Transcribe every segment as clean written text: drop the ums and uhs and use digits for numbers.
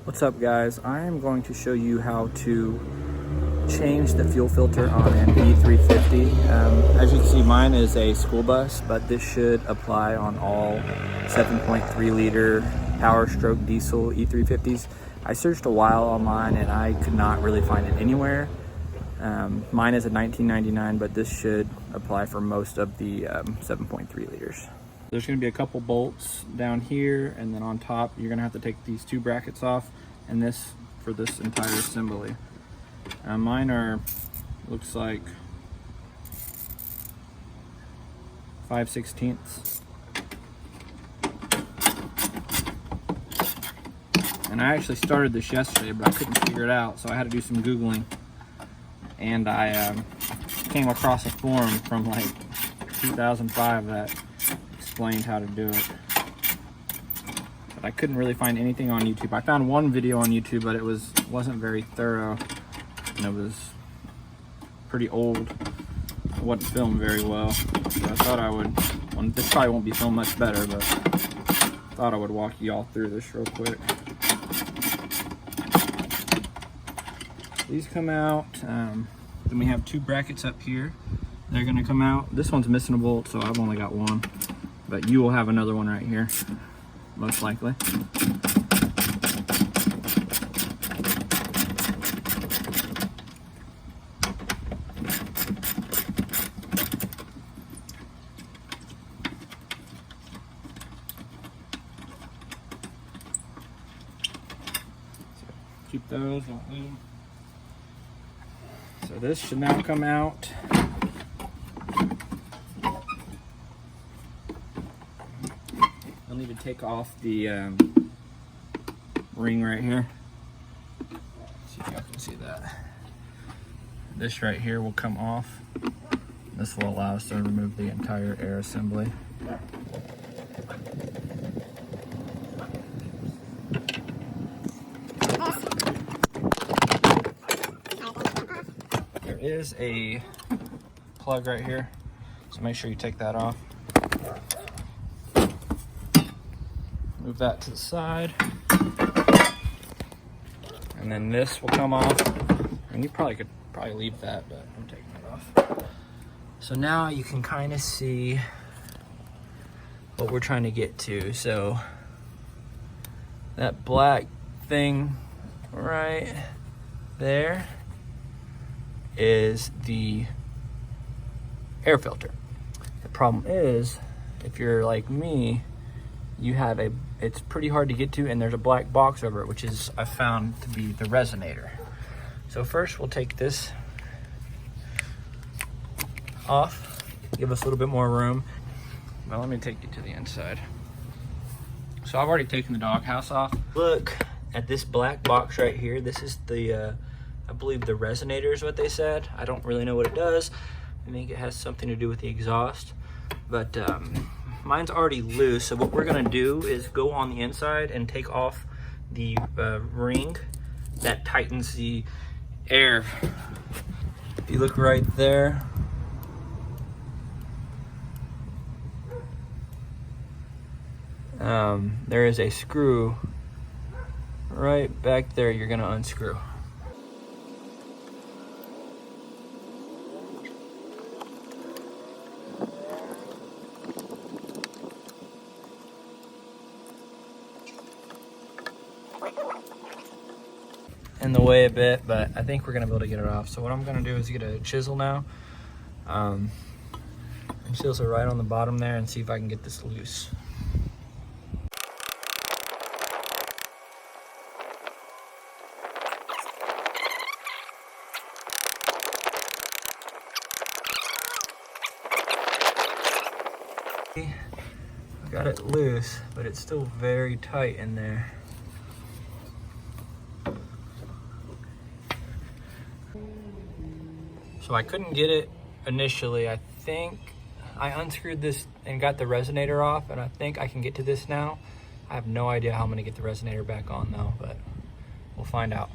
What's up, guys? I am going to show you how to change the fuel filter on an E350. As you can see, mine is a school bus, but this should apply on all 7.3 liter Powerstroke diesel E350s. I searched a while online and I could not really find it anywhere. Mine is a 1999, but this should apply for most of the 7.3 liters. There's going to be a couple bolts down here, and then on top you're going to have to take these two brackets off, and this for this entire assembly. Mine are, looks like 5/16. And I actually started this yesterday, but I couldn't figure it out, so I had to do some Googling. And I came across a forum from like 2005 that explained how to do it. But I couldn't really find anything on YouTube. I found one video on YouTube, but it wasn't very thorough, and it was pretty old. It wasn't filmed very well. So I thought I would, this probably won't be filmed much better, but I thought I would walk you all through this real quick. These come out, then we have two brackets up here. They're gonna come out. This one's missing a bolt, so I've only got one, but you will have another one right here, most likely. So keep those, don't lose them. So this should now come out. You'll need to take off the ring right here. See if y'all can see that. This right here will come off. This will allow us to remove the entire air assembly. Is a plug right here, so make sure you take that off. Move that to the side, and then this will come off, and you could leave that, but I'm taking it off. So now you can kind of see what we're trying to get to. So that black thing right there is the air filter. The problem is, if you're like me, you have it's pretty hard to get to, and there's a black box over it, which is I found to be the resonator. So first we'll take this off, give us a little bit more room. Now let me take you to the inside. So I've already taken the doghouse off. Look at this black box right here. This is the I believe the resonator is what they said. I don't really know what it does. I think it has something to do with the exhaust, but mine's already loose. So what we're gonna do is go on the inside and take off the ring that tightens the air. If you look right there, there is a screw right back there. You're gonna unscrew. In the way a bit, but I think we're gonna be able to get it off. So what I'm gonna do is get a chisel now, and chisel right on the bottom there and see if I can get this loose. I've got it loose, but it's still very tight in there. So I couldn't get it initially. I think I unscrewed this and got the resonator off, and I think I can get to this now. I have no idea how I'm gonna get the resonator back on though, but we'll find out.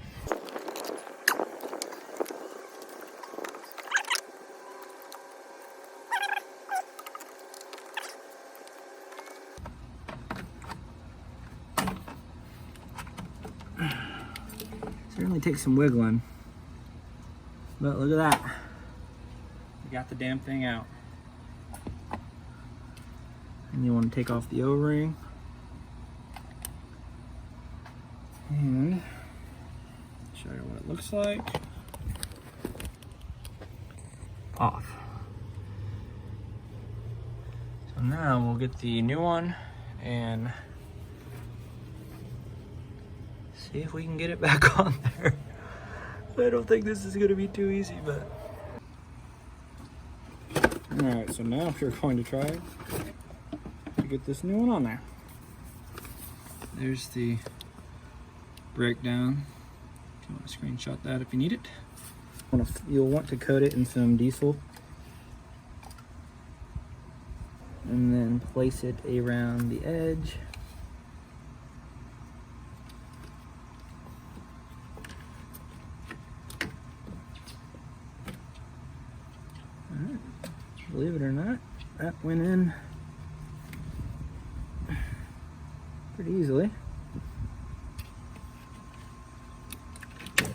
Certainly takes some wiggling. But look at that. We got the damn thing out. And you want to take off the O-ring. And show you what it looks like. Off. So now we'll get the new one and see if we can get it back on there. I don't think this is gonna be too easy, but. All right, so now we're going to try to get this new one on there. There's the breakdown. If you want to screenshot that if you need it. You'll want to coat it in some diesel and then place it around the edge. Alright, believe it or not, that went in pretty easily.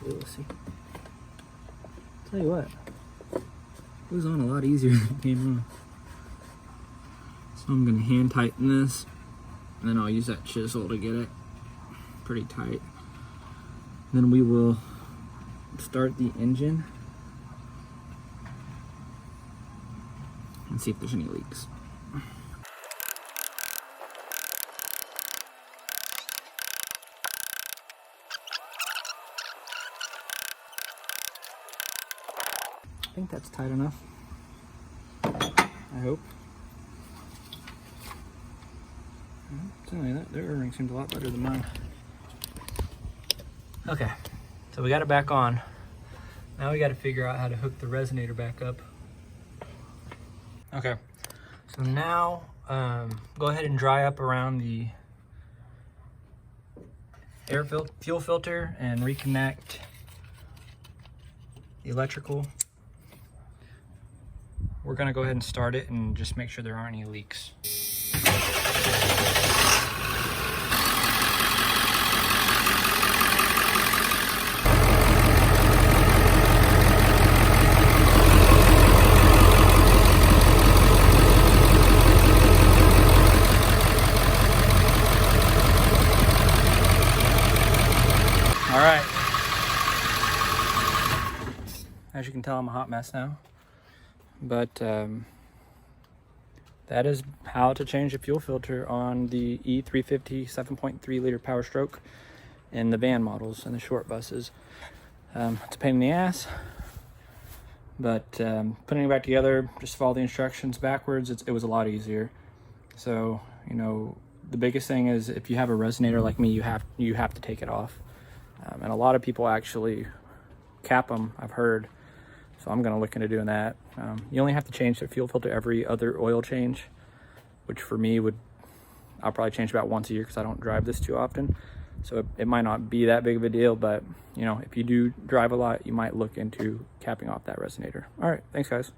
We'll see. Tell you what, it was on a lot easier than it came on. So I'm gonna hand tighten this, and then I'll use that chisel to get it pretty tight. Then we will start the engine and see if there's any leaks. I think that's tight enough. I hope. Telling you that, their O-ring seems a lot better than mine. Okay, so we got it back on. Now we got to figure out how to hook the resonator back up. Okay, so now go ahead and dry up around the fuel filter and reconnect the electrical. We're gonna go ahead and start it and just make sure there aren't any leaks. All right. As you can tell, I'm a hot mess now. But that is how to change the fuel filter on the E350 7.3 liter Powerstroke in the van models and the short buses. It's a pain in the ass, but putting it back together, just follow the instructions backwards, it was a lot easier. So, you know, the biggest thing is if you have a resonator like me, you have to take it off. And a lot of people actually cap them, I've heard. So I'm gonna look into doing that. You only have to change the fuel filter every other oil change, which for me I'll probably change about once a year because I don't drive this too often. So it might not be that big of a deal, but you know, if you do drive a lot, you might look into capping off that resonator. All right, thanks guys.